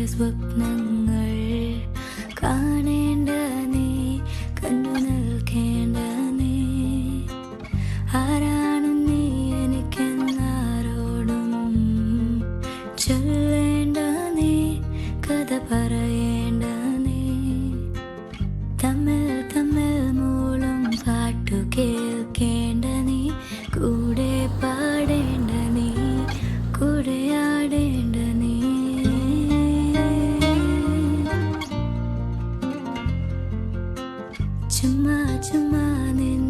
സ്വപ്നങ്ങൾ കാണേണ്ട നീ, കണ്ടു നിൽക്കേണ്ട നീ. ആരാണ് നീ എനിക്കെന്നാരോടും ചൊല്ലേണ്ട നീ, കഥ പറയേണ്ട നീ. തമ്മിൽ തമ്മിൽ മൂളും പാട്ടു കേൾക്കേണ്ട നീ, കൂടെ പാടേണ്ട നീ, കൂടെ ആടേണ്ട നീ. ചുമ്മാ ചുമ്മാ നിൻ